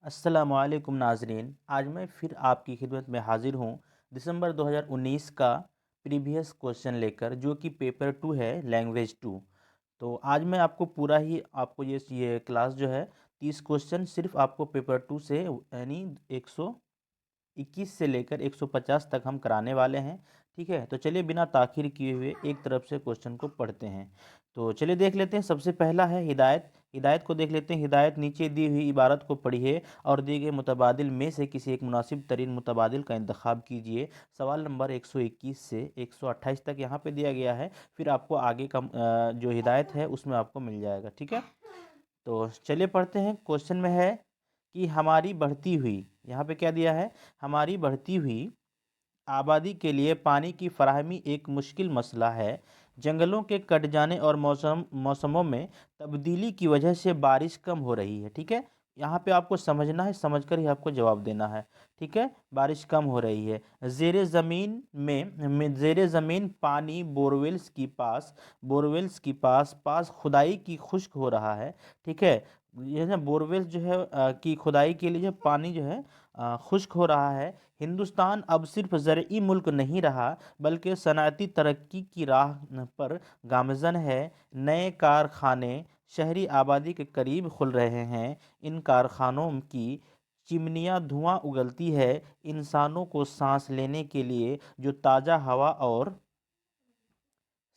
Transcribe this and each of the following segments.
अस्सलामुअलैकुम नाज़रीन। आज मैं फिर आपकी खिदमत में हाज़िर हूँ दिसंबर 2019 का प्रीवियस क्वेश्चन लेकर, जो कि पेपर 2 है, लैंग्वेज 2। तो आज मैं आपको पूरा ही आपको ये क्लास जो है 30 क्वेश्चन सिर्फ आपको पेपर 2 से यानी 121 से लेकर 150 तक हम कराने वाले हैं। ठीक है, तो चलिए बिना ताख़ीर किए हुए एक तरफ से क्वेश्चन को पढ़ते हैं। तो चलिए देख लेते हैं। सबसे पहला है हिदायत। हिदायत को देख लेते हैं। हिदायत: नीचे दी हुई इबारत को पढ़िए और दिए गए मुतबादिल में से किसी एक मुनासिब तरीन मुतबादिल का इंतखाब कीजिए। सवाल नंबर 121 से 128 तक यहाँ पे दिया गया है। फिर आपको आगे का जो हिदायत है उसमें आपको मिल जाएगा। ठीक है, तो चलिए पढ़ते हैं। क्वेश्चन में है कि हमारी बढ़ती हुई, यहाँ पे क्या दिया है, हमारी बढ़ती हुई आबादी के लिए पानी की फराहमी एक मुश्किल मसला है। जंगलों के कट जाने और मौसमों में तब्दीली की वजह से बारिश कम हो रही है। ठीक है, यहाँ पे आपको समझना है, समझकर ही आपको जवाब देना है। ठीक है, बारिश कम हो रही है। ज़ेरे ज़मीन पानी बोरवेल्स की पास पास खुदाई की खुश्क हो रहा है। ठीक है, ये ना बोरवेल्स जो है की खुदाई के लिए जो पानी जो है खुश्क हो रहा है। हिंदुस्तान अब सिर्फ ज़रई मुल्क नहीं रहा बल्कि सनअती तरक्की की राह पर गामज़न है। नए कारखाने शहरी आबादी के करीब खुल रहे हैं। इन कारखानों की चिमनियाँ धुआं उगलती है। इंसानों को सांस लेने के लिए जो ताज़ा हवा और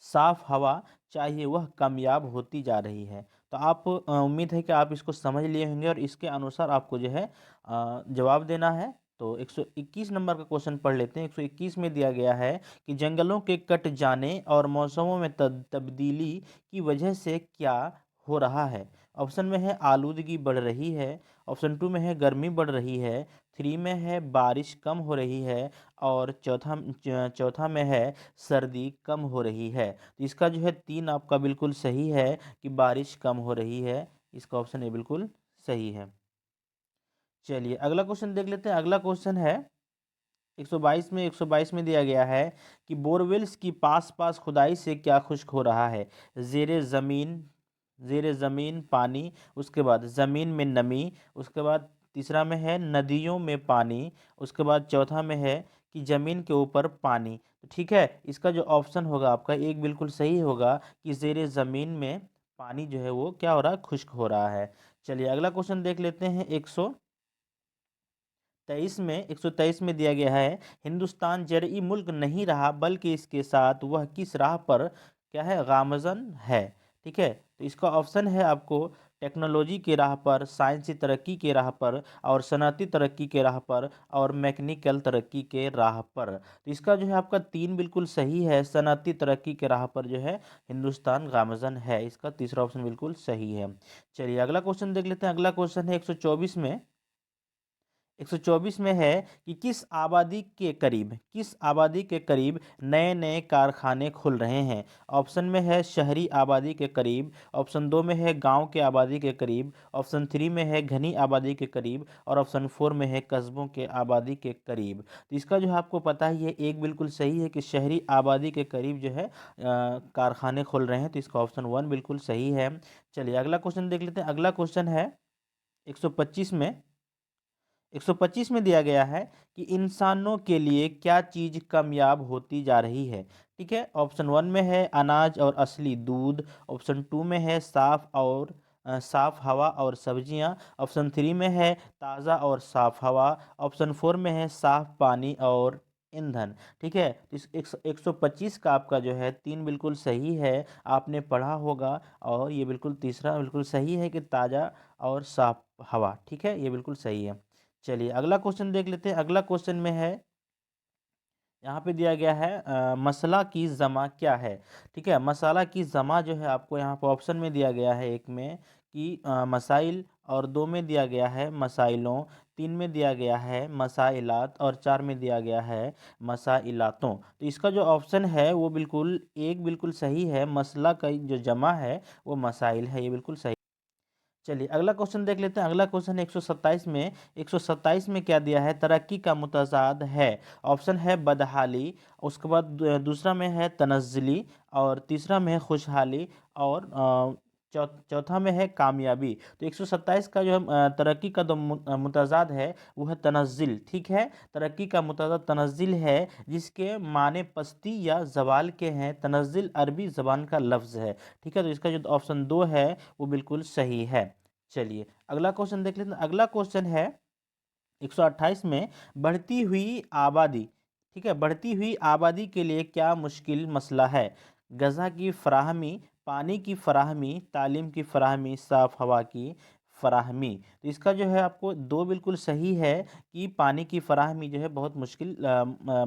साफ हवा चाहिए वह कामयाब होती जा रही है। तो आप उम्मीद है कि आप इसको समझ लिए होंगे और इसके अनुसार आपको जो है जवाब देना है। तो 121 नंबर का क्वेश्चन पढ़ लेते हैं। 121 में दिया गया है कि जंगलों के कट जाने और मौसमों में तब्दीली की वजह से क्या हो रहा है। ऑप्शन में है आलूदगी बढ़ रही है। ऑप्शन 2 में है गर्मी बढ़ रही है। 3 में है बारिश कम हो रही है। और चौथा में है सर्दी कम हो रही है। तो इसका जो है 3 आपका बिल्कुल सही है कि बारिश कम हो रही है। इसका ऑप्शन ए बिल्कुल सही है। चलिए अगला क्वेश्चन देख लेते हैं। अगला क्वेश्चन है 122 में दिया गया है कि बोरवेल्स की पास पास खुदाई से क्या खुश्क हो रहा है। जेर ज़मीन जेर ज़मीन पानी, उसके बाद ज़मीन में नमी, उसके बाद तीसरा में है नदियों में पानी, उसके बाद चौथा में है कि ज़मीन के ऊपर पानी। तो ठीक है, इसका जो ऑप्शन होगा आपका एक बिल्कुल सही होगा कि जेर ज़मीन में पानी जो है वो क्या हो रहा है, खुश्क हो रहा है। चलिए अगला क्वेश्चन देख लेते हैं। 123 में दिया गया है हिंदुस्तान जरई मुल्क नहीं रहा बल्कि इसके साथ वह किस राह पर क्या है, गामज़न है। ठीक है, तो इसका ऑप्शन है आपको टेक्नोलॉजी के राह पर, साइंसी तरक्की के राह पर, और सनअती तरक्की के राह पर, और मैकेनिकल तरक्की के राह पर। तो इसका जो है आपका 3 बिल्कुल सही है। सनअती तरक्की के राह पर जो है हिंदुस्तान गामज़न है। इसका तीसरा ऑप्शन बिल्कुल सही है। चलिए अगला क्वेश्चन देख लेते हैं। अगला क्वेश्चन है 124 में है कि किस आबादी के करीब नए नए कारखाने खुल रहे हैं। ऑप्शन में है शहरी आबादी के करीब। ऑप्शन 2 में है गांव के आबादी के करीब। ऑप्शन 3 में है घनी आबादी के करीब। और ऑप्शन 4 में है कस्बों के आबादी के करीब। तो इसका जो है आपको पता ही है, एक बिल्कुल सही है कि शहरी आबादी के करीब जो है कारखाने खुल रहे हैं। तो इसका ऑप्शन 1 बिल्कुल सही है। चलिए अगला क्वेश्चन देख लेते हैं। अगला क्वेश्चन है 125 में 125 में दिया गया है कि इंसानों के लिए क्या चीज़ कामयाब होती जा रही है। ठीक है, ऑप्शन 1 में है अनाज और असली दूध। ऑप्शन 2 में है साफ हवा और सब्जियां। ऑप्शन 3 में है ताज़ा और साफ हवा। ऑप्शन 4 में है साफ पानी और ईंधन। ठीक है, तो इस 125 का आपका जो है 3 बिल्कुल सही है, आपने पढ़ा होगा। और ये बिल्कुल तीसरा बिल्कुल सही है कि ताज़ा और साफ हवा। ठीक है, ये बिल्कुल सही है। चलिए अगला क्वेश्चन देख लेते हैं। अगला क्वेश्चन में है, यहाँ पे दिया गया है मसला की जमा क्या है। ठीक है, मसाला की जमा जो है आपको यहाँ पर ऑप्शन में दिया गया है। एक में कि मसाइल, और 2 में दिया गया है मसाइलों, 3 में दिया गया है मसाइलात, और 4 में दिया गया है मसाइलातों। तो इसका जो ऑप्शन है वो बिल्कुल एक बिल्कुल सही है। मसला का जो जमा है वो मसाइल है, ये बिल्कुल सही। चलिए अगला क्वेश्चन देख लेते हैं। अगला क्वेश्चन 127 में क्या दिया है, तरक्की का मुतजाद है। ऑप्शन है बदहाली, उसके बाद दूसरा में है तनज़्ज़ुली, और तीसरा में है खुशहाली, और चौथा में है कामयाबी। तो 127 का जो है तरक्की का जो मुतज़ाद है वो है तनज़्ज़ुल। ठीक है, तरक्की का मुतज़ाद तनज़्ज़ुल है, जिसके माने पस्ती या ज़वाल के हैं। तनज़्ज़ुल अरबी ज़बान का लफ्ज़ है। ठीक है, तो इसका जो ऑप्शन 2 है वो बिल्कुल सही है। चलिए अगला क्वेश्चन देख लेते हैं। अगला क्वेश्चन है 128 में, बढ़ती हुई आबादी। ठीक है, बढ़ती हुई आबादी के लिए क्या मुश्किल मसला है? गज़ा की फ़राहमी, पानी की फ़राहमी, तालीम की फ़राहमी, साफ़ हवा की फ़राहमी। तो इसका जो है आपको दो बिल्कुल सही है कि पानी की फ़राहमी जो है बहुत मुश्किल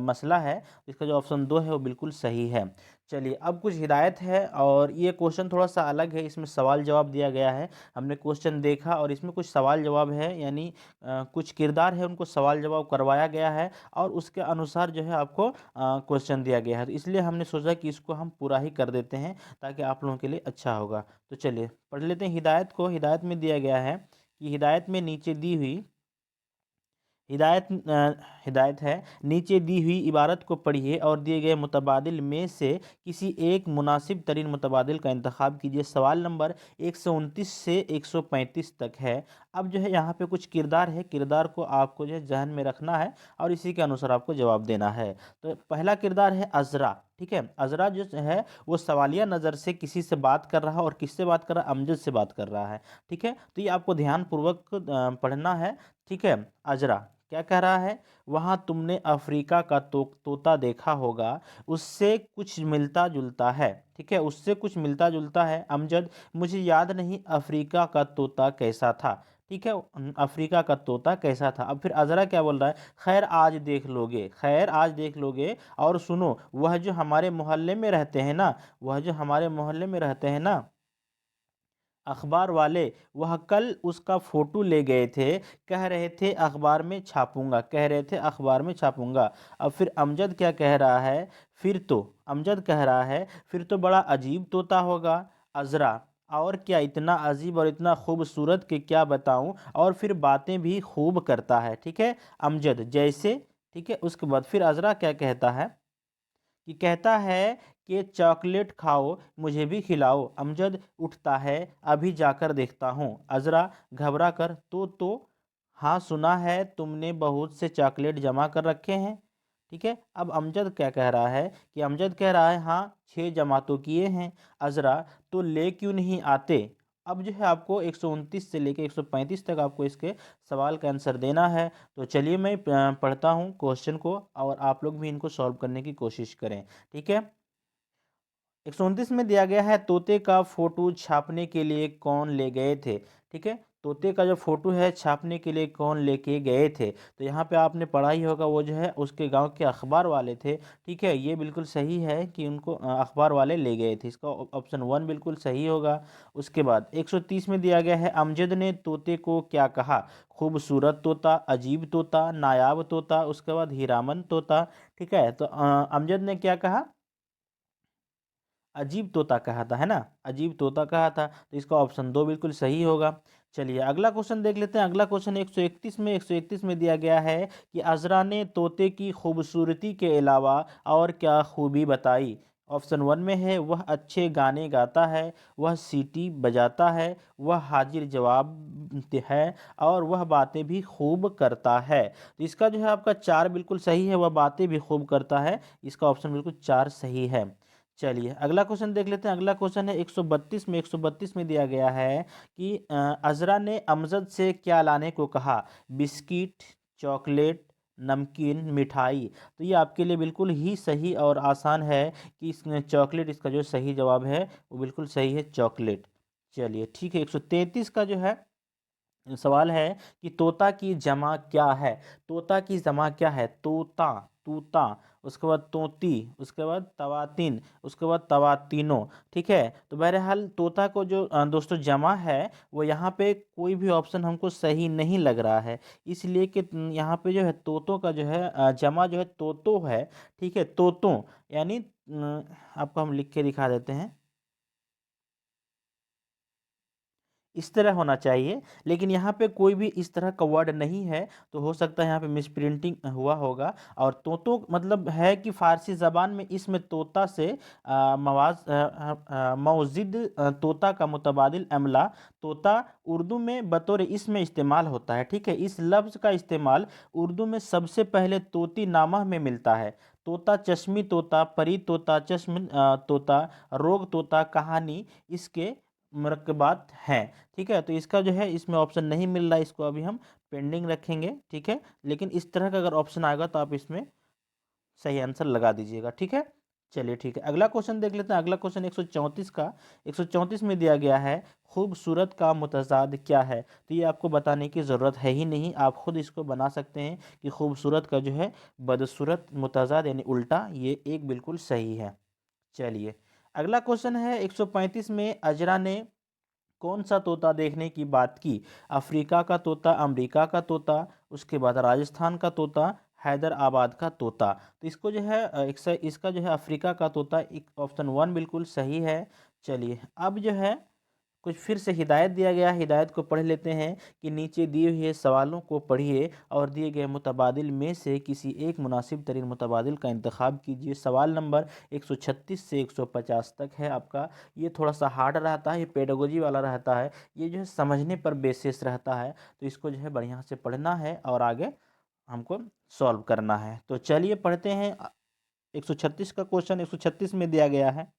मसला है। इसका जो ऑप्शन 2 है वो बिल्कुल सही है। चलिए अब कुछ हिदायत है, और ये क्वेश्चन थोड़ा सा अलग है, इसमें सवाल जवाब दिया गया है। हमने क्वेश्चन देखा और इसमें कुछ सवाल जवाब है, यानी कुछ किरदार है उनको सवाल जवाब करवाया गया है, और उसके अनुसार जो है आपको क्वेश्चन दिया गया है। तो इसलिए हमने सोचा कि इसको हम पूरा ही कर देते हैं, ताकि आप लोगों के लिए अच्छा होगा। तो चलिए पढ़ लेते हैं हिदायत को। हिदायत में दिया गया है कि हिदायत में नीचे दी हुई हिदायत है, नीचे दी हुई इबारत को पढ़िए और दिए गए मुतबादिल में से किसी एक मुनासिब तरीन मुतबादिल का इंतखाब कीजिए। सवाल नंबर 129 से 135 तक है। अब जो है यहाँ पे कुछ किरदार है, किरदार को आपको जो है जहन में रखना है, और इसी के अनुसार आपको जवाब देना है। तो पहला किरदार है अजरा। ठीक है, अजरा जो है वो सवालिया नज़र से किसी से बात कर रहा है, और किससे बात कर रहा है? अमजद से बात कर रहा है। ठीक है, तो ये आपको ध्यानपूर्वक पढ़ना है। ठीक है, अजरा क्या कह रहा है? वहाँ तुमने अफ्रीका का तोता देखा होगा, उससे कुछ मिलता जुलता है। ठीक है, उससे कुछ मिलता जुलता है। अमजद, मुझे याद नहीं अफ्रीका का तोता कैसा था। ठीक है, अफ्रीका का तोता कैसा था। अब फिर अजरा क्या बोल रहा है? खैर आज देख लोगे, खैर आज देख लोगे। और सुनो, वह जो हमारे मोहल्ले में रहते हैं ना, वह जो हमारे मोहल्ले में रहते हैं ना, अखबार वाले, वह कल उसका फोटो ले गए थे। कह रहे थे अखबार में छापूंगा, कह रहे थे अखबार में छापूंगा। अब फिर अमजद क्या कह रहा है? फिर तो अमजद कह रहा है फिर तो बड़ा अजीब तोता होगा। अजरा, और क्या, इतना अजीब और इतना खूबसूरत कि क्या बताऊं, और फिर बातें भी खूब करता है। ठीक है, अमजद जैसे। ठीक है, उसके बाद फिर अजरा क्या कहता है कि कहता है कि चॉकलेट खाओ, मुझे भी खिलाओ। अमजद उठता है, अभी जाकर देखता हूँ। अजरा घबरा कर, तो हाँ सुना है तुमने बहुत से चॉकलेट जमा कर रखे हैं। ठीक है, अब अमजद क्या कह रहा है कि अमजद कह रहा है हाँ 6 जमा तो किए हैं। अजरा, तो ले क्यों नहीं आते? अब जो है आपको 129 से लेकर 135 तक आपको इसके सवाल का आंसर देना है। तो चलिए मैं पढ़ता हूँ क्वेश्चन को, और आप लोग भी इनको सॉल्व करने की कोशिश करें। ठीक है, 129 में दिया गया है, तोते का फोटो छापने के लिए कौन ले गए थे? ठीक है, तोते का जो फोटो है छापने के लिए कौन लेके गए थे? तो यहाँ पे आपने पढ़ा ही होगा, वो जो है उसके गांव के अखबार वाले थे। ठीक है, ये बिल्कुल सही है कि उनको अखबार वाले ले गए थे। इसका ऑप्शन 1 बिल्कुल सही होगा। उसके बाद 130 में दिया गया है, अमजद ने तोते को क्या कहा? खूबसूरत तोता, अजीब तोता, नायाब तोता, उसके बाद हीरामन तोता। ठीक है, तो अमजद ने क्या कहा? अजीब तोता कहा था, है ना? अजीब तोता कहा था, तो इसका ऑप्शन 2 बिल्कुल सही होगा। चलिए अगला क्वेश्चन देख लेते हैं। अगला क्वेश्चन 131 में दिया गया है कि अजरा ने तोते की खूबसूरती के अलावा और क्या खूबी बताई? ऑप्शन 1 में है, वह अच्छे गाने गाता है, वह सीटी बजाता है, वह हाजिर जवाब है, और वह बातें भी खूब करता है। तो इसका जो है आपका 4 बिल्कुल सही है, वह बातें भी खूब करता है। इसका ऑप्शन बिल्कुल 4 सही है। चलिए अगला क्वेश्चन देख लेते हैं। अगला क्वेश्चन है 132 में दिया गया है कि अजरा ने अमजद से क्या लाने को कहा? बिस्किट, चॉकलेट, नमकीन, मिठाई। तो ये आपके लिए बिल्कुल ही सही और आसान है कि इसमें चॉकलेट इसका जो सही जवाब है वो बिल्कुल सही है, चॉकलेट। चलिए ठीक है, 133 का जो है सवाल है कि तोता की जमा क्या है? तोता की जमा क्या है? तोता, तूता, उसके बाद तोती, उसके बाद तवातीन, उसके बाद तवातीनो। ठीक है, तो बहरहाल तोता को जो दोस्तों जमा है, वो यहाँ पे कोई भी ऑप्शन हमको सही नहीं लग रहा है। इसलिए कि यहाँ पे जो है तोतों का जो है जमा जो है तोतो है। ठीक है, तोतों, यानी आपको हम लिख के दिखा देते हैं। इस तरह होना चाहिए, लेकिन यहाँ पे कोई भी इस तरह का वर्ड नहीं है, तो हो सकता है यहाँ पे मिसप्रिंटिंग हुआ होगा। और तोतो मतलब है कि फ़ारसी ज़बान में इसमें तोता से मौजिद तोता का मुतबादिल अमला तोता उर्दू में बतौर इसम इस्तेमाल होता है। ठीक है, इस लफ्ज़ का इस्तेमाल उर्दू में सबसे पहले तोती नामा में मिलता है। तोता, चश्मी तोता, परी तोता, चश्म तोता, रोग तोता, कहानी इसके मुरक्कबात हैं। ठीक है, तो इसका जो है इसमें ऑप्शन नहीं मिल रहा है, इसको अभी हम पेंडिंग रखेंगे। ठीक है, लेकिन इस तरह का अगर ऑप्शन आएगा तो आप इसमें सही आंसर लगा दीजिएगा। ठीक है, चलिए ठीक है, अगला क्वेश्चन देख लेते हैं। अगला क्वेश्चन 134 का 134 में दिया गया है, खूबसूरत का मुतज़ाद क्या है। तो ये आपको बताने की ज़रूरत है ही नहीं, आप खुद इसको बना सकते हैं कि खूबसूरत का जो है बदसूरत मुतज़ाद यानी उल्टा, ये एक बिल्कुल सही है। चलिए, अगला क्वेश्चन है 135 में, अजरा ने कौन सा तोता देखने की बात की। अफ्रीका का तोता, अमेरिका का तोता, उसके बाद राजस्थान का तोता, हैदराबाद का तोता। तो इसको जो है इसका जो है अफ्रीका का तोता, एक ऑप्शन वन बिल्कुल सही है। चलिए, अब जो है कुछ फिर से हिदायत दिया गया है, हिदायत को पढ़ लेते हैं कि नीचे दिए हुए सवालों को पढ़िए और दिए गए मुतबादिल में से किसी एक मुनासिब तरीन मुतबादिल का इंतखाब कीजिए। सवाल नंबर 136 से 150 तक है आपका। ये थोड़ा सा हार्ड रहता है, ये पेडागोजी वाला रहता है, ये जो है समझने पर बेसिस रहता है, तो इसको जो है बढ़िया से पढ़ना है और आगे हमको सॉल्व करना है। तो चलिए पढ़ते हैं। 136 का क्वेश्चन 136 में दिया गया है,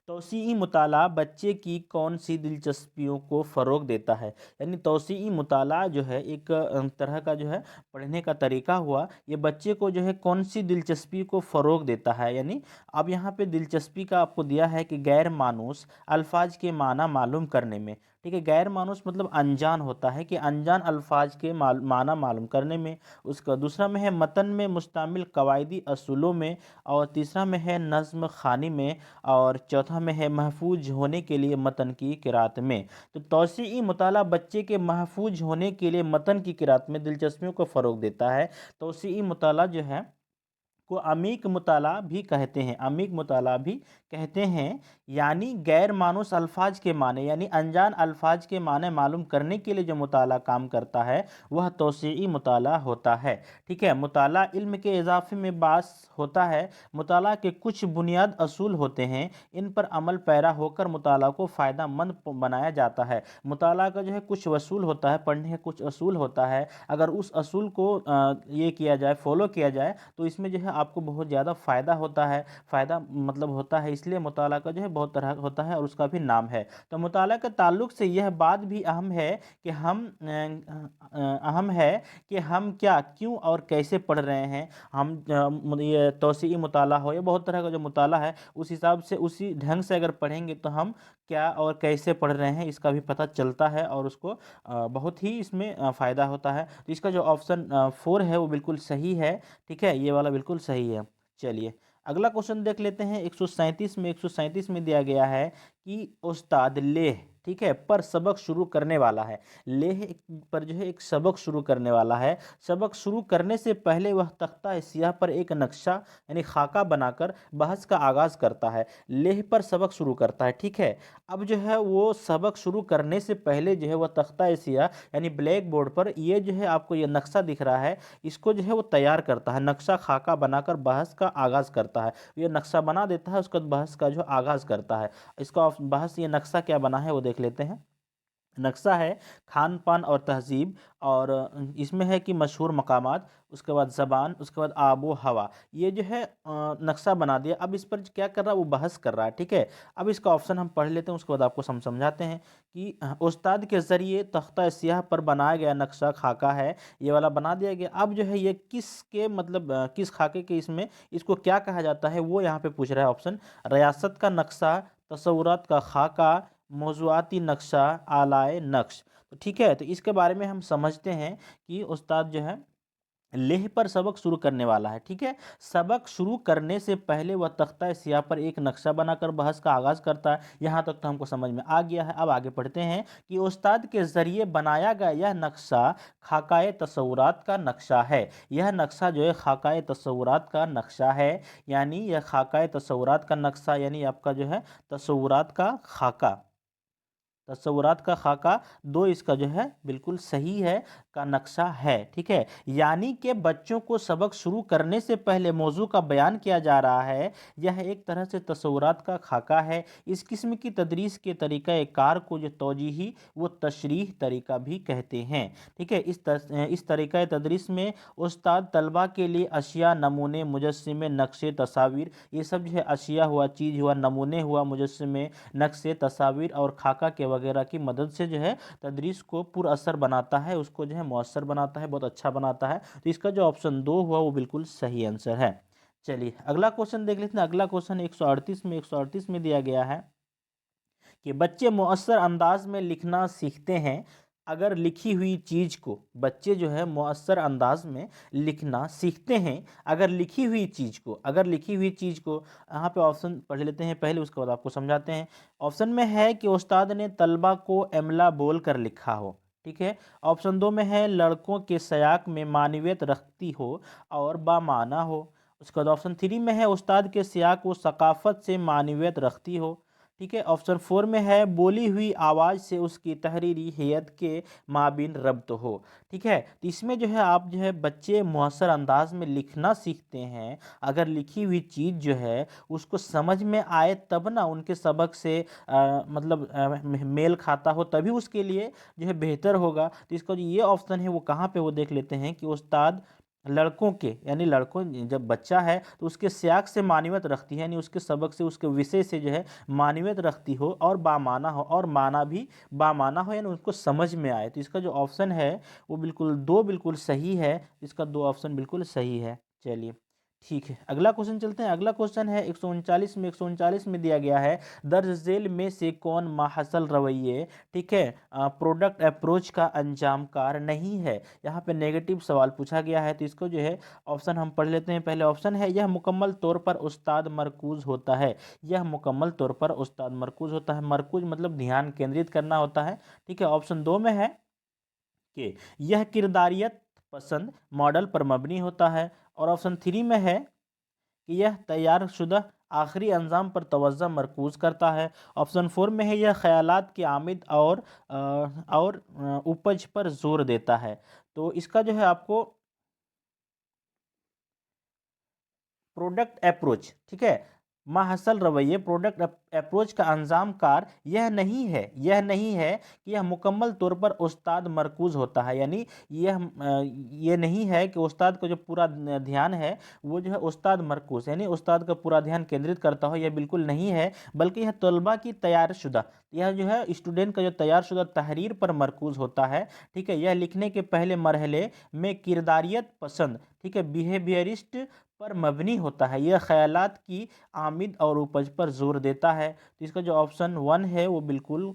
तौसीई मुताला बच्चे की कौन सी दिलचस्पियों को फ़रोग़ देता है। यानी तौसीई मुताला जो है एक तरह का जो है पढ़ने का तरीका हुआ, ये बच्चे को जो है कौन सी दिलचस्पी को फ़रोग़ देता है। यानी अब यहाँ पे दिलचस्पी का आपको दिया है कि गैर मानूस अल्फाज के माना मालूम करने में। ठीक है, गैर मानूस मतलब अनजान होता है, कि अनजान अल्फाज के माना मालूम करने में। उसका दूसरा में है मतन में मुश्तमिल कवायदी असूलों में, और तीसरा में है नज़्म ख़ानी में, और चौथा में है महफूज होने के लिए मतन की किरात में। तो तौसीई मुताला बच्चे के महफूज होने के लिए मतन की किरात में दिलचस्पियों को फ़रोग़ देता है। तौसीई मुताला जो है को अमीक मुताला भी कहते हैं, अमीक मुताला भी कहते हैं। यानी गैर मानूस अल्फाज के माने यानी अनजान अल्फाज के माने मालूम करने के लिए जो मुताला काम करता है वह तौसीई मुताला होता है। ठीक है, मुताला इल्म के इजाफे में बास होता है। मुताला के कुछ बुनियाद असूल होते हैं, इन पर अमल पैरा होकर मुताला को फ़ायदा मंद बनाया जाता है। मुताला का जो है कुछ वसूल होता है, पढ़ने का कुछ असूल होता है। अगर उस असूल को ये किया जाए, फॉलो किया जाए, तो इसमें जो है आपको बहुत ज़्यादा फ़ायदा होता है। फ़ायदा मतलब होता है, इसलिए मुताला का जो है बहुत तरह होता है और उसका भी नाम है। तो मुताला के ताल्लुक़ से यह बात भी अहम है कि हम क्या, क्यों और कैसे पढ़ रहे हैं। हम ये तौसीई मुताला हो या बहुत तरह का जो मुताला है, उस हिसाब से उसी ढंग से अगर पढ़ेंगे तो हम क्या और कैसे पढ़ रहे हैं इसका भी पता चलता है, और उसको बहुत ही इसमें फ़ायदा होता है। तो इसका जो ऑप्शन 4 है वो बिल्कुल सही है। ठीक है, ये वाला बिल्कुल सही है। चलिए, अगला क्वेश्चन देख लेते हैं। 137 में दिया गया है कि उस्ताद लेह, ठीक है, पर सबक शुरू करने वाला है। लेह पर जो है एक सबक शुरू करने वाला है। सबक शुरू करने से पहले वह तख्ता स्याह पर एक नक्शा यानी खाका बनाकर बहस का आगाज़ करता है। लेह पर सबक शुरू करता है। ठीक है, अब जो है वो सबक शुरू करने से पहले जो है वह तख्ता स्याह यानी ब्लैक बोर्ड पर ये जो है आपको ये नक्शा दिख रहा है, इसको जो है वो तैयार करता है। नक्शा खाका बनाकर बहस का आगाज़ करता है। ये नक्शा बना देता है, उसके बाद बहस का जो आगाज़ करता है। इसका बहस ये नक्शा क्या बना है वो देख लेते हैं। नक्शा है खान पान और तहज़ीब, और इसमें है कि मशहूर मकामात, उसके बाद ज़बान, उसके बाद आबो हवा। ये जो है नक्शा बना दिया। अब इस पर क्या कर रहा है, वो बहस कर रहा है। ठीक है, अब इसका ऑप्शन हम पढ़ लेते हैं, उसके बाद आपको समझाते हैं कि उस्ताद के ज़रिए तख्ता स्याह पर बनाया गया नक्शा खाका है, ये वाला बना दिया गया। अब जो है ये किसके मतलब किस खाके के इसमें इसको क्या कहा जाता है वो यहाँ पे पूछ रहा है ऑप्शन। रियासत का नक्शा, तसव्वुरात का खाका, मौज़ूआती नक्शा, आलाए नक्श। तो ठीक है, तो इसके बारे में हम समझते हैं कि उस्ताद जो है लेह पर सबक शुरू करने वाला है। ठीक है, सबक शुरू करने से पहले वह तख्ता स्याह पर एक नक्शा बनाकर बहस का आगाज़ करता है। यहाँ तक तो हमको समझ में आ गया है। अब आगे पढ़ते हैं कि उस्ताद के ज़रिए बनाया गया यह नक्शा खाकाए तसव्वुरात का नक्शा है। यह नक्शा जो है खाकाए तसव्वुरात का नक्शा है, यानी यह खाकाए तसव्वुरात का नक्शा यानी आपका जो है तसव्वुरात का खाका। तस्वुरात का खाका दो इसका जो है बिल्कुल सही है का नक्शा है। ठीक है, यानी कि बच्चों को सबक शुरू करने से पहले मौजू का बयान किया जा रहा है, यह एक तरह से तस्वुरात का खाका है। इस किस्म की तदरीस के तरीक़ा कार को जो तौजीही व तशरीह तरीका भी कहते हैं। ठीक है, इस तरीक़ा तदरीस में उस्ताद तलबा के लिए अशिया, नमूने, मुजस्समे, नक्शे, तस्वीर, ये सब जो है अशिया हुआ, चीज़ हुआ, नमूने हुआ, मुजस्समे, नक्शे, तस्वीर और खाका के वगैरह की मदद से जो है तदरीस को पुरअसर बनाता है, उसको जो है मौसर बनाता है, बहुत अच्छा बनाता है। तो इसका जो ऑप्शन 2 हुआ वो बिल्कुल सही आंसर है। चलिए अगला क्वेश्चन देख लेते हैं। अगला क्वेश्चन 138 में दिया गया है कि बच्चे मुअस्सर अंदाज में लिखना सीखते हैं अगर लिखी हुई चीज़ को, बच्चे जो है मुअस्सर अंदाज में लिखना सीखते हैं अगर लिखी हुई चीज़ को, यहाँ पे ऑप्शन पढ़ लेते हैं पहले, उसके बाद आपको समझाते हैं। ऑप्शन में है कि उस्ताद ने तलबा को एमला बोल कर लिखा हो। ठीक है, ऑप्शन 2 में है लड़कों के सयाक में मानवियत रखती हो और बामाना हो। उसके बाद ऑप्शन 3 में है उस्ताद के सियाक व सकाफत से मानवियत रखती हो। ठीक है, ऑप्शन 4 में है बोली हुई आवाज़ से उसकी तहरीरी हैयत के माबिन रब्त हो। ठीक है, तो इसमें जो है आप जो है बच्चे मुहस्सर अंदाज में लिखना सीखते हैं अगर लिखी हुई चीज़ जो है उसको समझ में आए तब ना, उनके सबक से मतलब मेल खाता हो तभी उसके लिए जो है बेहतर होगा। तो इसका जो ये ऑप्शन है वो कहाँ पे, वो देख लेते हैं कि उस्ताद लड़कों के, यानी लड़कों, जब बच्चा है तो उसके सियाक से मानवियत रखती है, यानी उसके सबक से, उसके विषय से जो है मानवियत रखती हो और बामाना हो, और माना भी बामाना हो, यानी उसको समझ में आए। तो इसका जो ऑप्शन है वो बिल्कुल 2 बिल्कुल सही है। इसका 2 ऑप्शन बिल्कुल सही है। चलिए ठीक है, अगला क्वेश्चन चलते हैं। अगला क्वेश्चन है 139 में दिया गया है दर्ज झेल में से कौन माहसल रवैये, ठीक है, प्रोडक्ट अप्रोच का अंजामकार नहीं है। यहाँ पे नेगेटिव सवाल पूछा गया है, तो इसको जो है ऑप्शन हम पढ़ लेते हैं। पहले ऑप्शन है यह मुकम्मल तौर पर उस्ताद मरकूज होता है। यह मुकम्मल तौर पर उस्ताद मरकूज होता है, मरकूज मतलब ध्यान केंद्रित करना होता है। ठीक है, ऑप्शन 2 में है कि यह किरदारियत पसंद मॉडल पर मबनी होता है, और ऑप्शन 3 में है कि यह तैयारशुदा आखिरी अंजाम पर तवज्जो मरकूज करता है। ऑप्शन 4 में है यह ख्यालात की आमिद और उपज पर जोर देता है। तो इसका जो है आपको प्रोडक्ट अप्रोच, ठीक है, माहसल रवैये, प्रोडक्ट अप्रोच का अंजाम कार यह नहीं है कि यह मुकम्मल तौर पर उस्ताद मरकूज होता है, यानी ये नहीं है कि उस्ताद का जो पूरा ध्यान है वो जो है उस्ताद मरकूज, यानी उस्ताद का पूरा ध्यान केंद्रित करता हो, यह बिल्कुल नहीं है। बल्कि यह तलबा की तैयारशुदा, यह जो है स्टूडेंट का जो तैयारशुदा तहरीर पर मरकूज होता है। ठीक है, यह लिखने के पहले मरहले में किरदारियत पसंद, ठीक है, बिहेवियरिस्ट पर मबनी होता है। यह ख्यालात की आमिद और उपज पर जोर देता है। तो इसका जो ऑप्शन 1 है वो बिल्कुल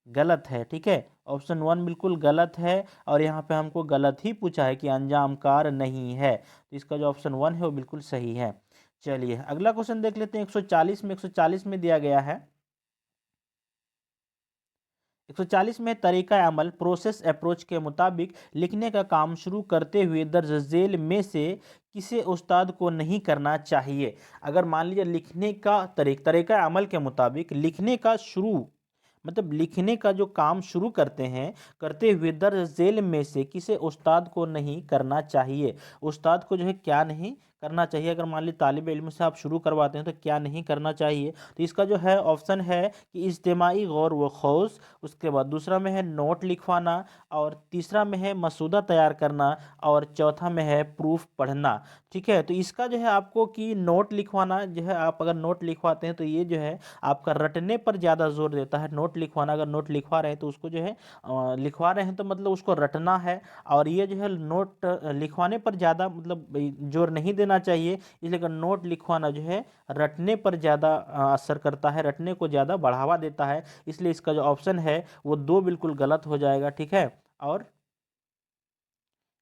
गलत है। ठीक है, ऑप्शन 1 बिल्कुल गलत है, और यहाँ पे हमको गलत ही पूछा है कि अंजामकार नहीं है। तो इसका जो ऑप्शन 1 है वो बिल्कुल सही है। चलिए अगला क्वेश्चन देख लेते हैं। 140 में दिया गया है, 140 में तरीका अमल प्रोसेस अप्रोच के मुताबिक लिखने का काम शुरू करते हुए दर्ज झेल में से किसे उस्ताद को नहीं करना चाहिए। अगर मान लीजिए लिखने का तरीका अमल के मुताबिक लिखने का शुरू, मतलब लिखने का जो काम शुरू करते हुए दर्ज झेल में से किसे उस्ताद को नहीं करना चाहिए। उस्ताद को जो है क्या नहीं करना चाहिए, अगर मान ली तालिब इल्म से आप शुरू करवाते हैं तो क्या नहीं करना चाहिए। तो इसका जो है ऑप्शन है कि इज्तिमाई गौर व खौस, उसके बाद दूसरा में है नोट लिखवाना, और तीसरा में है मसूदा तैयार करना, और चौथा में है प्रूफ पढ़ना। ठीक है, तो इसका जो है आपको कि नोट लिखवाना जो है, आप अगर नोट लिखवाते हैं तो ये जो है आपका रटने पर ज़्यादा जोर देता है। नोट लिखवाना, अगर नोट लिखवा रहे हैं तो उसको जो है लिखवा रहे हैं तो मतलब उसको रटना है, और ये जो है नोट लिखवाने पर ज़्यादा मतलब जोर नहीं देना चाहिए। इसलिए अगर नोट लिखवाना जो है रटने पर ज़्यादा असर करता है, रटने को ज़्यादा बढ़ावा देता है, इसलिए इसका जो ऑप्शन है वो 2 बिल्कुल गलत हो जाएगा। ठीक है, और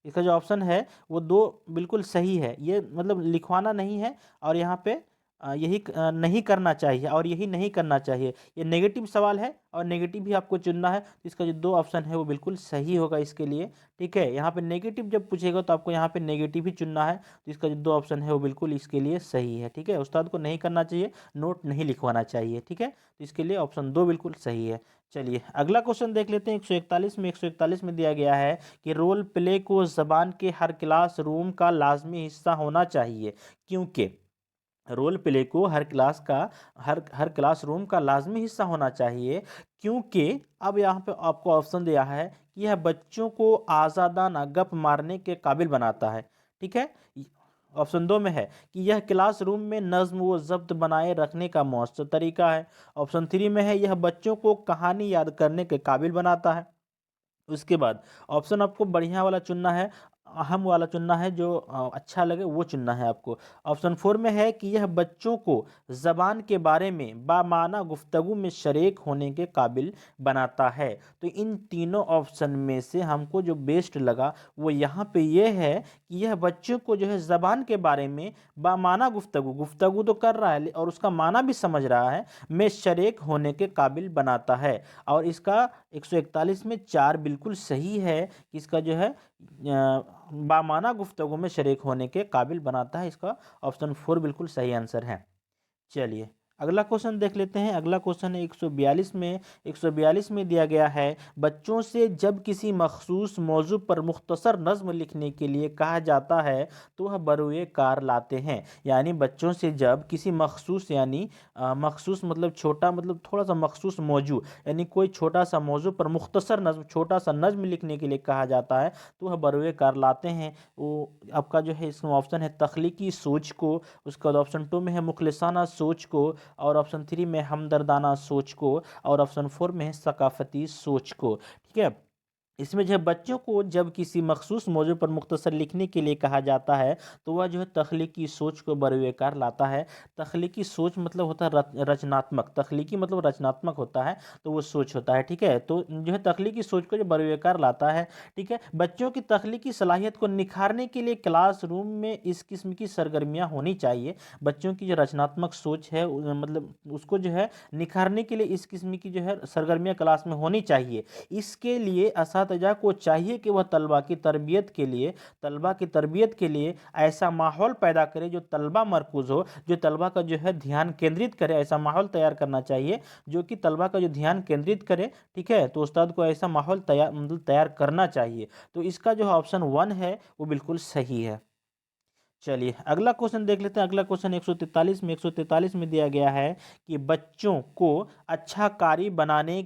इसका जो ऑप्शन है वो 2 बिल्कुल सही है। ये मतलब लिखवाना नहीं है, और यहाँ पे नहीं करना चाहिए और यही नहीं करना चाहिए। ये नेगेटिव सवाल है और नेगेटिव ही आपको चुनना है, तो इसका जो दो ऑप्शन है वो बिल्कुल सही होगा इसके लिए। ठीक है, यहाँ पे नेगेटिव जब पूछेगा तो आपको यहाँ पे नेगेटिव ही चुनना है, तो इसका जो दो ऑप्शन है वो बिल्कुल इसके लिए सही है। ठीक है, उस्ताद को नहीं करना चाहिए, नोट नहीं लिखवाना चाहिए। ठीक है, तो इसके लिए ऑप्शन दो बिल्कुल सही है। चलिए अगला क्वेश्चन देख लेते हैं। 141 में दिया गया है कि रोल प्ले को जबान के हर क्लास रूम का लाजमी हिस्सा होना चाहिए, क्योंकि रोल प्ले को हर क्लासरूम का लाजमी हिस्सा होना चाहिए, क्योंकि अब यहाँ पे आपको ऑप्शन दिया है कि यह बच्चों को आज़ादाना गप मारने के काबिल बनाता है। ठीक है, ऑप्शन दो में है कि यह क्लासरूम में नज्म व ज़ब्त बनाए रखने का मौसर तरीका है। ऑप्शन थ्री में है यह बच्चों को कहानी याद करने के काबिल बनाता है। उसके बाद ऑप्शन आपको बढ़िया वाला चुनना है, अहम वाला चुनना है, जो अच्छा लगे वो चुनना है आपको। ऑप्शन फोर में है कि यह बच्चों को ज़बान के बारे में बामाना गुफ्तगू में शरीक होने के काबिल बनाता है। तो इन तीनों ऑप्शन में से हमको जो बेस्ट लगा वो यहाँ पे ये है कि यह बच्चों को जो है ज़बान के बारे में बामाना गुफ्तगू तो कर रहा है और उसका माना भी समझ रहा है, में शरीक होने के काबिल बनाता है। और इसका 141 में चार बिल्कुल सही है कि इसका जो है बामाना गुफ्तगू में शरीक होने के काबिल बनाता है। इसका ऑप्शन फोर बिल्कुल सही आंसर है। चलिए अगला क्वेश्चन देख लेते हैं। अगला क्वेश्चन है 142 में दिया गया है, बच्चों से जब किसी मखसूस मौजू पर मुख्तसर नज़्म लिखने के लिए कहा जाता है तो वह बरूए कार लाते हैं। यानी बच्चों से जब किसी मखसूस, यानी मखसूस मतलब छोटा, मतलब थोड़ा सा मखसूस मौजू, यानी कोई छोटा सा मौजू पर मुख्तसर नज़्म, छोटा सा नज़्म लिखने के लिए कहा जाता है तो वह बरूए कार लाते हैं। वो आपका जो है इसमें ऑप्शन है तख्लीकी सोच को, उसके बाद ऑप्शन टू में है मुखलिसाना सोच को, और ऑप्शन थ्री में हमदर्दाना सोच को, और ऑप्शन फोर में है सकाफती सोच को। ठीक है, इसमें जो है बच्चों को जब किसी मखसूस मौजू पर मुख्तसर लिखने के लिए कहा जाता है तो वह जो है तख्लीकी सोच को बरूएकार लाता है। तख्लीकी सोच मतलब होता है रचनात्मक, तख्लीकी मतलब रचनात्मक होता है, तो वो सोच होता है। ठीक है, तो जो है तख्लीकी सोच को जो बरूएकार लाता है। ठीक है, बच्चों की तख्लीकी सलाहियत को निखारने के लिए क्लासरूम में इस किस्म की सरगर्मियाँ होनी चाहिए। बच्चों की जो रचनात्मक सोच है मतलब उसको जो है निखारने के लिए इस किस्म की जो है सरगर्मियाँ क्लास में होनी चाहिए। इसके लिए असातिज़ा को चाहिए कि वह तलबा की तरबियत के लिए ऐसा माहौल पैदा करे जो तलबा मरकूज़ हो, जो तलबा का जो है ध्यान केंद्रित करे। ऐसा माहौल तैयार करना चाहिए जो कि तलबा का जो ध्यान केंद्रित करे। ठीक है, तो उस्ताद को ऐसा माहौल तैयार करना चाहिए। तो इसका जो ऑप्शन वन है वो बिल्कुल सही है। चलिए अगला क्वेश्चन देख लेते हैं। अगला क्वेश्चन 143 में दिया गया है कि बच्चों को अच्छा कारी बनाने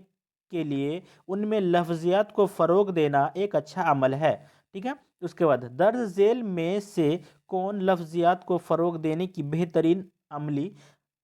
के लिए उनमें लफ्जियात को फ़रोग देना एक अच्छा अमल है। ठीक है, उसके बाद दर्ज झेल में से कौन लफ्जियात को फ़रोग देने की बेहतरीन अमली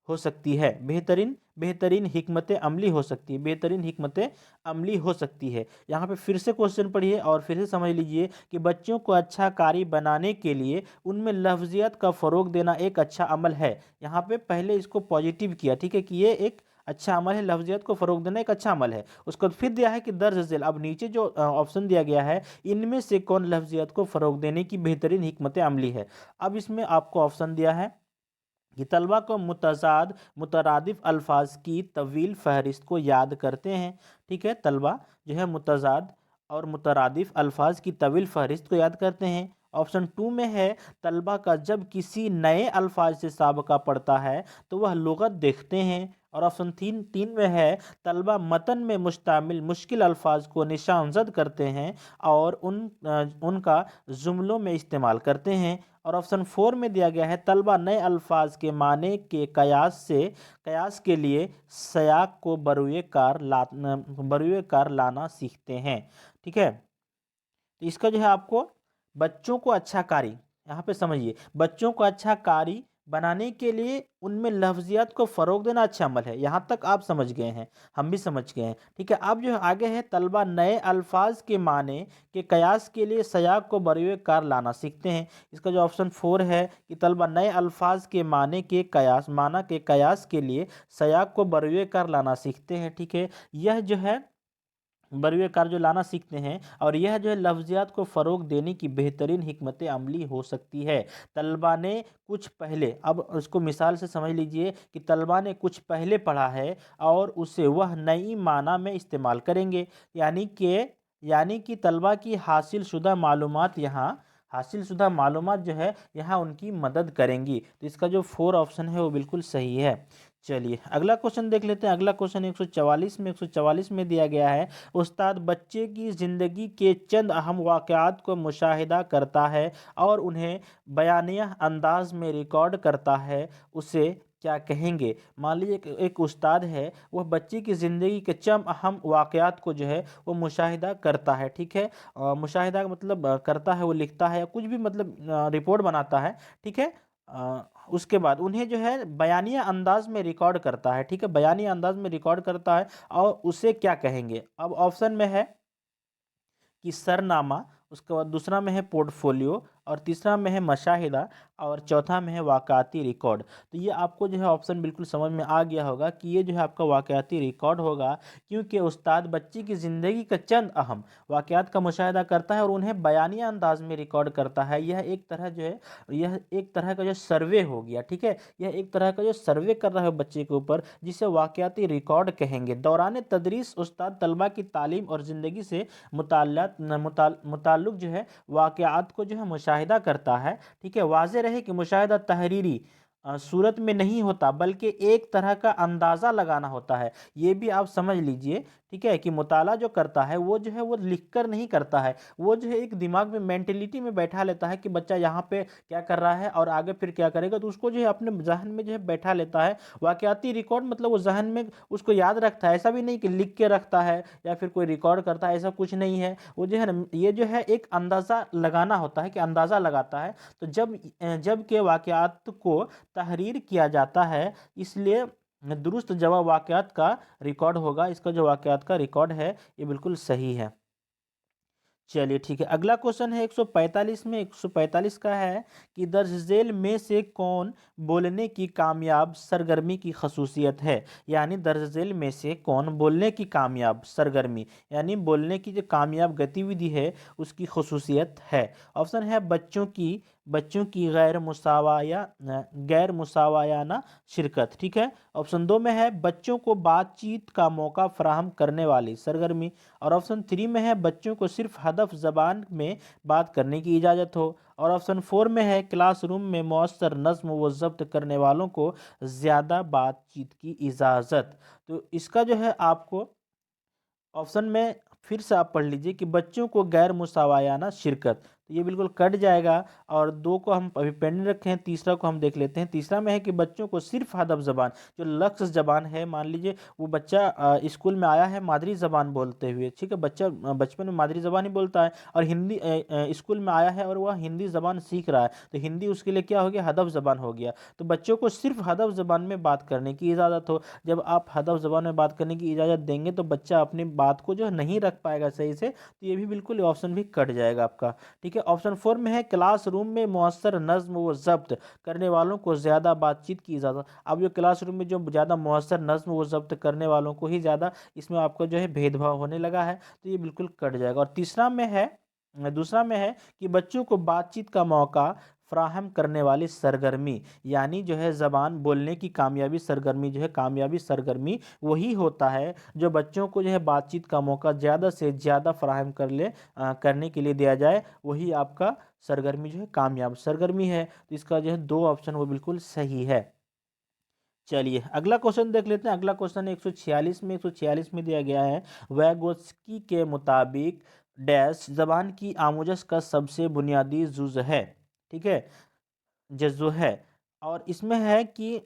हो सकती है, बेहतरीन बेहतरीन हिकमत अमली हो सकती है, बेहतरीन हिकमत अमली हो सकती है। यहाँ पे फिर से क्वेश्चन पढ़िए और फिर से समझ लीजिए कि बच्चों को अच्छा कारी बनाने के लिए उनमें लफ्जियत का फ़रोग देना एक अच्छा अमल है। यहाँ पे पहले इसको पॉजिटिव किया, ठीक है, कि ये एक अच्छा अमल है, लफ्जियत को फ़रोग देना एक अच्छा अमल है। उसको फिर दिया है कि दर्ज झेल, अब नीचे जो ऑप्शन दिया गया है इनमें से कौन लफ्जियत को फ़रोग देने की बेहतरीन हिकमत अमली है। अब इसमें आपको ऑप्शन दिया है कि तलबा को मुतरादिफ अल्फाज की तवील फहरिस्त को याद करते हैं। ठीक है, तलबा जो है मुतजाद और मुतरादिफ अल्फाज की तवील फहरिस्त को याद करते हैं। ऑप्शन टू में है तलबा का जब किसी नए अल्फाज से साबका पढ़ता है तो वह लुगत देखते हैं। और ऑप्शन तीन में है तलबा मतन में मुश्तामिल मुश्किल अल्फाज को निशानजद करते हैं और उनका जुमलों में इस्तेमाल करते हैं। और ऑप्शन फोर में दिया गया है तलबा नए अल्फाज के माने के कयास के लिए सयाक को बरुए कार लाना सीखते हैं। ठीक है, तो इसका जो है आपको बच्चों को अच्छा कारी, यहाँ पे समझिए, बच्चों को अच्छा कारी बनाने के लिए उनमें लफ्जियात को फ़रोग देना अच्छा अमल है। यहाँ तक आप समझ गए हैं, हम भी समझ गए हैं। ठीक है, अब जो है आगे है तलबा नए अल्फाज के माने के कयास के लिए सयाक को बरुए कार लाना सीखते हैं। इसका जो ऑप्शन फोर है कि तलबा नए अल्फाज के माना के कयास के लिए सयाक को बरुए कार लाना सीखते हैं। ठीक है, यह जो है बरूए कार जो लाना सीखते हैं, और यह जो है लफ्ज़ियात को फ़रोग़ देने की बेहतरीन हिकमत अमली हो सकती है। तलबा ने कुछ पहले, अब उसको मिसाल से समझ लीजिए कि तलबा ने कुछ पहले पढ़ा है और उसे वह नई माना में इस्तेमाल करेंगे। यानी कि तलबा की हासिल शुदा मालूमात जो है यहाँ उनकी मदद करेंगी। तो इसका जो 4 ऑप्शन है वो बिल्कुल सही है। चलिए अगला क्वेश्चन देख लेते हैं। अगला क्वेश्चन 144 में दिया गया है, उस्ताद बच्चे की ज़िंदगी के चंद अहम वाक़यात को मुशाहिदा करता है और उन्हें बयानिया अंदाज में रिकॉर्ड करता है, उसे क्या कहेंगे। मान लीजिए एक उस्ताद है, वह बच्चे की ज़िंदगी के चंद अहम वाक़यात को जो है वो मुशाहिदा करता है, ठीक है। मुशाहिदा का मतलब करता है, वो लिखता है या कुछ भी मतलब रिपोर्ट बनाता है, ठीक है। उसके बाद उन्हें जो है बयानिया अंदाज में रिकॉर्ड करता है, ठीक है, बयानिया अंदाज में रिकॉर्ड करता है और उसे क्या कहेंगे। अब ऑप्शन में है कि सरनामा, उसके बाद दूसरा में है पोर्टफोलियो, और तीसरा में है मशाहिदा, और चौथा में है वाक़ाती रिकॉर्ड। तो ये आपको जो है ऑप्शन बिल्कुल समझ में आ गया होगा कि ये जो है आपका वाक़ाती रिकॉर्ड होगा, क्योंकि उस्ताद बच्चे की ज़िंदगी का चंद अहम वाक़यात का मुशाहिदा करता है और उन्हें बयानिया अंदाज में रिकॉर्ड करता है। यह एक तरह का जो सर्वे हो गया, ठीक है। यह एक तरह का जो सर्वे कर रहा है बच्चे के ऊपर, जिसे वाक़याती रिकॉर्ड कहेंगे। दौरान तदरीस उस्ताद तलबा की तालीम और ज़िंदगी से मुताल्लुक़ जो है वाक़यात को जो है मुशाहिदा करता है, ठीक है। वाज़ेह रहे कि मुशाहिदा तहरीरी सूरत में नहीं होता, बल्कि एक तरह का अंदाज़ा लगाना होता है। ये भी आप समझ लीजिए, ठीक है, कि मुताला जो करता है वो जो है वो लिख कर नहीं करता है, वो जो है एक दिमाग में मेंटेलिटी में बैठा लेता है कि बच्चा यहाँ पे क्या कर रहा है और आगे फिर क्या करेगा, तो उसको जो है अपने जहन में जो है बैठा लेता है। वाक़याती रिकॉर्ड मतलब वो जहन में उसको याद रखता है, ऐसा भी नहीं कि लिख के रखता है या फिर कोई रिकॉर्ड करता है, ऐसा कुछ नहीं है। वो जो है ना, ये जो है एक अंदाज़ा लगाना होता है कि अंदाज़ा लगाता है। तो जब के वाक़यात को तहरीर किया जाता है, इसलिए दुरुस्त जवाब वाक़यात का रिकॉर्ड होगा। इसका जो वाक़यात का रिकॉर्ड है ये बिल्कुल सही है। चलिए ठीक है, अगला क्वेश्चन है 145 में। 145 का है कि दर्ज झेल में से कौन बोलने की कामयाब सरगर्मी की खसूसियत है। यानी दर्ज झेल में से कौन बोलने की कामयाब सरगर्मी, यानी बोलने की जो कामयाब गतिविधि है उसकी खसूसियत है। ऑप्शन है बच्चों की गैर मुसावायाना शिरकत, ठीक है। ऑप्शन 2 में है बच्चों को बातचीत का मौका फराहम करने वाली सरगर्मी, और ऑप्शन 3 में है बच्चों को सिर्फ हदफ ज़बान में बात करने की इजाज़त हो, और ऑप्शन 4 में है क्लासरूम में मौसर नज़्म व ज़ब्त करने वालों को ज़्यादा बातचीत की इजाज़त। तो इसका जो है आपको ऑप्शन में फिर से आप पढ़ लीजिए कि बच्चों को गैर मुसावायाना शिरकत, तो ये बिल्कुल कट जाएगा। और 2 को हम अभी पेंडिंग रखे हैं, तीसरा को हम देख लेते हैं। तीसरा में है कि बच्चों को सिर्फ हदफ ज़बान, जो लफ्ज़ ज़बान है, मान लीजिए वो बच्चा स्कूल में आया है मादरी ज़बान बोलते हुए, ठीक है, बच्चा बचपन में मादरी ज़बान ही बोलता है और हिंदी स्कूल में आया है और वह हिंदी ज़बान सीख रहा है, तो हिंदी उसके लिए क्या हो गया, हदफ ज़बान हो गया। तो बच्चों को सिर्फ हदफ ज़बान में बात करने की इजाज़त हो। जब आप हदफ ज़बान में बात करने की इजाज़त देंगे तो बच्चा अपनी बात को जो है नहीं रख पाएगा सही से, तो ये भी बिल्कुल ऑप्शन भी कट जाएगा आपका, ठीक है। ऑप्शन 4 में है क्लासरूम में मौसर नज़्म व ज़ब्त करने वालों को ज़्यादा बातचीत की इजाज़त। अब जो क्लासरूम में जो ज़्यादा मौसर नज़्म व ज़ब्त करने वालों को ही ज़्यादा, इसमें आपको जो है भेदभाव होने लगा है, तो ये बिल्कुल कट जाएगा। और दूसरा में है कि बच्चों को बातचीत का मौका फ्राहम करने वाली सरगर्मी, यानी जो है ज़बान बोलने की कामयाबी सरगर्मी, जो है कामयाबी सरगर्मी वही होता है जो बच्चों को जो है बातचीत का मौका ज़्यादा से ज़्यादा फ्राहम करने के लिए दिया जाए, वही आपका सरगर्मी जो है कामयाब सरगर्मी है। तो इसका जो है 2 ऑप्शन वो बिल्कुल सही है। चलिए अगला क्वेश्चन देख लेते हैं। अगला क्वेश्चन 146 में दिया गया है, वैगोत्स्की के मुताबिक डैश ज़बान की आमुज़श का सबसे बुनियादी जुज़ है, ठीक है, जज़्ज़ो है। और इसमें है कि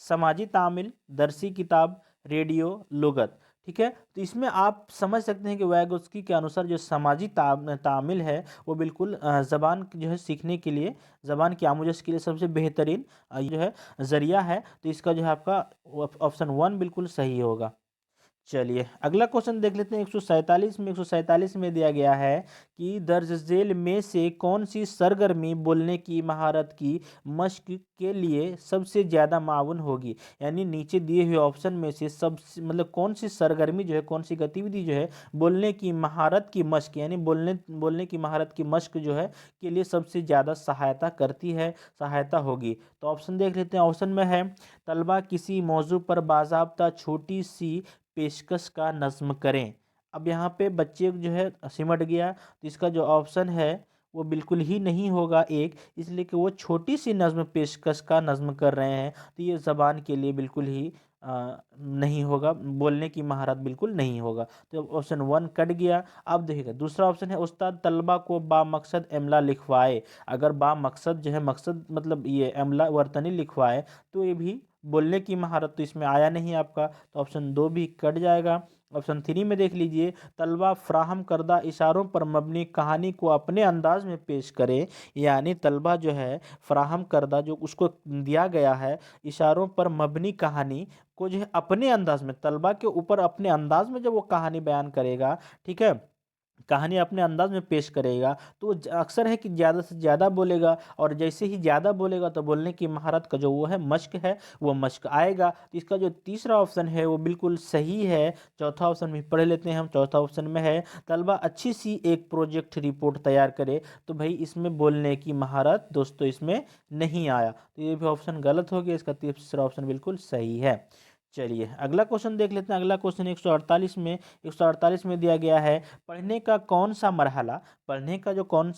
समाजी तामिल, दरसी किताब, रेडियो, लुगत, ठीक है। तो इसमें आप समझ सकते हैं कि वैगोत्स्की के अनुसार जो समाजी तामिल है वो बिल्कुल ज़बान जो है सीखने के लिए, ज़बान की आमुज़श के लिए सबसे बेहतरीन जो है ज़रिया है। तो इसका जो है आपका ऑप्शन 1 बिल्कुल सही होगा। चलिए अगला क्वेश्चन देख लेते हैं। 147 में दिया गया है कि दर्ज झेल में से कौन सी सरगर्मी बोलने की महारत की मश्क के लिए सबसे ज़्यादा माउन होगी। यानी नीचे दिए हुए ऑप्शन में से सबसे मतलब कौन सी सरगर्मी जो है, कौन सी गतिविधि जो है बोलने की महारत की मश्क यानी बोलने बोलने की महारत की मश्क जो है के लिए सबसे ज़्यादा सहायता होगी। तो ऑप्शन देख लेते हैं। ऑप्शन में है तलबा किसी मौजू पर बाज़ाब्ता छोटी सी पेशकश का नज़्म करें। अब यहाँ पे बच्चे जो है सिमट गया, तो इसका जो ऑप्शन है वो बिल्कुल ही नहीं होगा एक, इसलिए कि वो छोटी सी नज़्म पेशकश का नज़्म कर रहे हैं, तो ये ज़बान के लिए बिल्कुल ही नहीं होगा, बोलने की महारत बिल्कुल नहीं होगा। तो ऑप्शन 1 कट गया। अब देखिएगा दूसरा ऑप्शन है उस्ताद तलबा को बामकसद एमला लिखवाए। अगर बामकसद जो है, मकसद मतलब ये एमला वर्तनी लिखवाए, तो ये भी बोलने की महारत तो इसमें आया नहीं आपका, तो ऑप्शन 2 भी कट जाएगा। ऑप्शन 3 में देख लीजिए तलबा फ्राहम करदा इशारों पर मबनी कहानी को अपने अंदाज में पेश करे। यानी तलबा जो है फ्राहम करदा जो उसको दिया गया है इशारों पर मबनी कहानी को जो है अपने अंदाज में, तलबा के ऊपर अपने अंदाज में जब वो कहानी बयान करेगा, ठीक है, कहानी अपने अंदाज में पेश करेगा, तो अक्सर है कि ज़्यादा से ज़्यादा बोलेगा, और जैसे ही ज़्यादा बोलेगा तो बोलने की महारत का जो वो है मश्क है वो मश्क आएगा। तो इसका जो तीसरा ऑप्शन है वो बिल्कुल सही है। चौथा ऑप्शन भी पढ़ लेते हैं हम। चौथा ऑप्शन में है तलबा अच्छी सी एक प्रोजेक्ट रिपोर्ट तैयार करे। तो भाई इसमें बोलने की महारत दोस्तों इसमें नहीं आया, तो ये भी ऑप्शन गलत हो गया। इसका तीसरा ऑप्शन बिल्कुल सही है। चलिए अगला क्वेश्चन देख लेते हैं। अगला क्वेश्चन 148 में दिया गया है पढ़ने का कौन सा मरहला, पढ़ने का जो कौन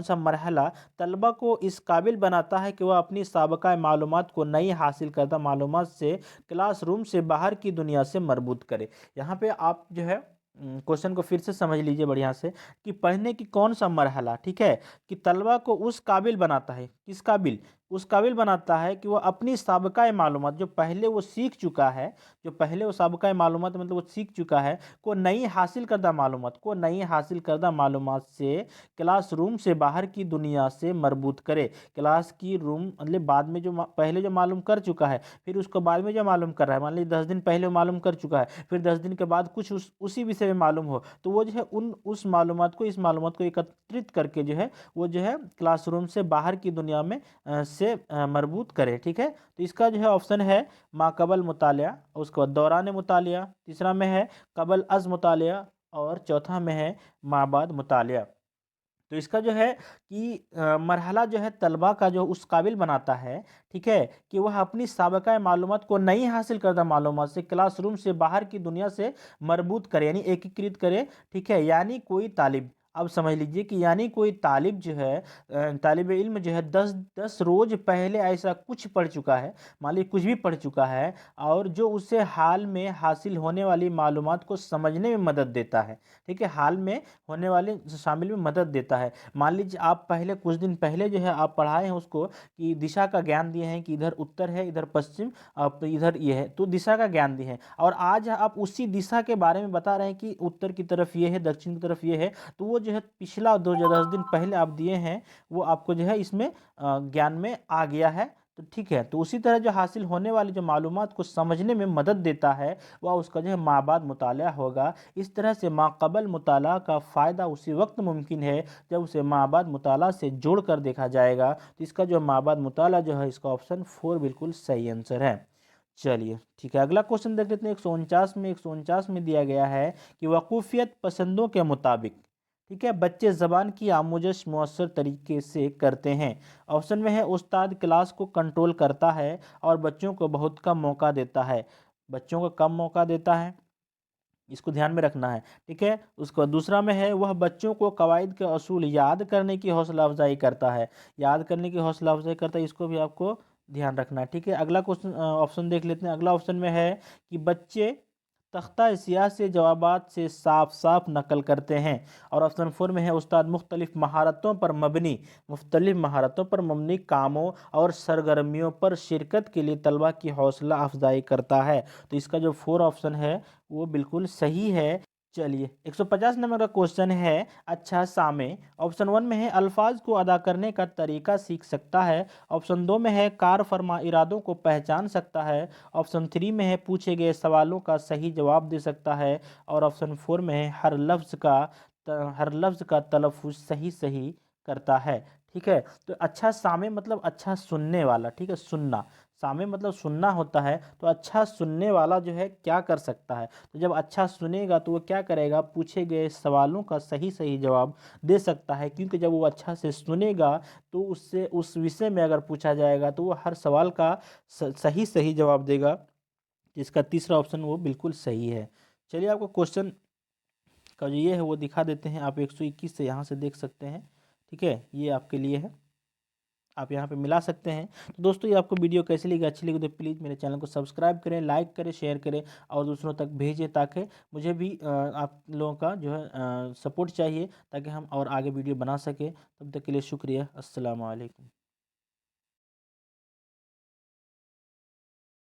सा मरहला तलबा को इस काबिल बनाता है कि वह अपनी साबका मालूमात को नई हासिल करदा मालूमात से क्लासरूम से बाहर की दुनिया से मरबूत करे। यहाँ पे आप जो है क्वेश्चन को फिर से समझ लीजिए बढ़िया से कि पढ़ने की कौन सा मरहला, ठीक है, कि तलबा को उस काबिल बनाता है, किस काबिल, उस काबिल बनाता है कि वह अपनी साबका मालूमात जो पहले वो सीख चुका है, जो पहले वो साबका मालूमात मतलब वो सीख चुका है, को नई हासिल करदा मालूमात से क्लासरूम से बाहर की दुनिया से मरबूत करे। क्लास की रूम मतलब बाद में जो पहले जो मालूम कर चुका है, फिर उसको बाद में जो मालूम कर रहा है, मान लीजिए 10 दिन पहले मालूम कर चुका है, फिर 10 दिन के बाद कुछ उसी विषय में मालूम हो, तो वो जो है इस मालूमात को एकत्रित करके जो है वो जो है क्लासरूम से बाहर की दुनिया में से मरबूत करे। ठीक है, तो इसका जो है ऑप्शन है माकबल मुतालिया, उसके बाद दौरान मुतालिया, तीसरा में है कबल अज मुतालिया, और चौथा में है माबाद मुतालिया। तो इसका जो है कि मरहला जो है तलबा का जो उस काबिल बनाता है, ठीक है, कि वह अपनी साबका मालूमात को नई हासिल करदा मालूमात से क्लासरूम से बाहर की दुनिया से मरबूत करे, यानी एकीकृत करे। ठीक है, यानी कोई तालिब, अब समझ लीजिए कि यानी कोई तालिब जो है तालिब इल्म जो है 10 रोज पहले ऐसा कुछ पढ़ चुका है, मान लीजिए कुछ भी पढ़ चुका है, और जो उसे हाल में हासिल होने वाली मालूमात को समझने में मदद देता है। ठीक है, हाल में होने वाले शामिल में मदद देता है। मान लीजिए आप पहले कुछ दिन पहले जो है आप पढ़ाए हैं उसको कि दिशा का ज्ञान दिए हैं कि इधर उत्तर है, इधर पश्चिम, अब इधर ये है, तो दिशा का ज्ञान दिए हैं, और आज आप उसी दिशा के बारे में बता रहे हैं कि उत्तर की तरफ ये है, दक्षिण की तरफ ये है, तो वो जो है पिछला 10 दिन पहले आप दिए हैं वो आपको जो है इसमें ज्ञान में आ गया है। तो ठीक है, तो उसी तरह जो हासिल होने वाली जो मालूमात को समझने में मदद देता है वह उसका जो है माबाद मुताला होगा। इस तरह से माकबल मुताला का फ़ायदा उसी वक्त मुमकिन है जब उसे माबाद मुताला से जोड़ कर देखा जाएगा। तो इसका जो माबाद मुताला जो है इसका ऑप्शन 4 बिल्कुल सही आंसर है। चलिए ठीक है, अगला क्वेश्चन देख लेते हैं। 149 में दिया गया है कि वकूफ़ियत पसंदों के मुताबिक, ठीक है, बच्चे ज़बान की आमोजश मौसर तरीके से करते हैं। ऑप्शन में है उस्ताद क्लास को कंट्रोल करता है और बच्चों को बहुत कम मौका देता है, बच्चों को कम मौका देता है, इसको ध्यान में रखना है। ठीक है, उसको दूसरा में है वह बच्चों को कवायद के असूल याद करने की हौसला अफजाई करता है, याद करने की हौसला अफजाई करता है, इसको भी आपको ध्यान रखना है। ठीक है, अगला क्वेश्चन ऑप्शन देख लेते हैं। अगला ऑप्शन में है कि बच्चे तख्ता स्याह से जवाबात से साफ साफ नकल करते हैं, और ऑप्शन 4 में है उस्ताद मुख्तलिफ महारतों पर मबनी कामों और सरगर्मियों पर शिरकत के लिए तलबा की हौसला अफजाई करता है। तो इसका जो 4 ऑप्शन है वो बिल्कुल सही है। चलिए 150 नंबर का क्वेश्चन है। अच्छा सामे ऑप्शन 1 में है अल्फाज को अदा करने का तरीका सीख सकता है। ऑप्शन 2 में है कार फरमा इरादों को पहचान सकता है। ऑप्शन 3 में है पूछे गए सवालों का सही जवाब दे सकता है। और ऑप्शन 4 में है हर लफ्ज़ का तलफ़ुज़ सही सही करता है। ठीक है, तो अच्छा सामे मतलब अच्छा सुनने वाला। ठीक है, सुनना, सामे मतलब सुनना होता है। तो अच्छा सुनने वाला जो है क्या कर सकता है, तो जब अच्छा सुनेगा तो वो क्या करेगा, पूछे गए सवालों का सही सही जवाब दे सकता है। क्योंकि जब वो अच्छा से सुनेगा तो उससे उस विषय में अगर पूछा जाएगा तो वो हर सवाल का सही सही जवाब देगा। जिसका तीसरा ऑप्शन वो बिल्कुल सही है। चलिए आपको क्वेश्चन का जो ये है वो दिखा देते हैं। आप 121 से यहाँ से देख सकते हैं। ठीक है, ये आपके लिए है, आप यहाँ पे मिला सकते हैं। तो दोस्तों ये आपको वीडियो कैसी लगी, अच्छी लगी तो प्लीज़ मेरे चैनल को सब्सक्राइब करें, लाइक करें, शेयर करें और दूसरों तक भेजें, ताकि मुझे भी आप लोगों का जो है सपोर्ट चाहिए, ताकि हम और आगे वीडियो बना सकें। तब तक के लिए शुक्रिया। अस्सलाम वालेकुम।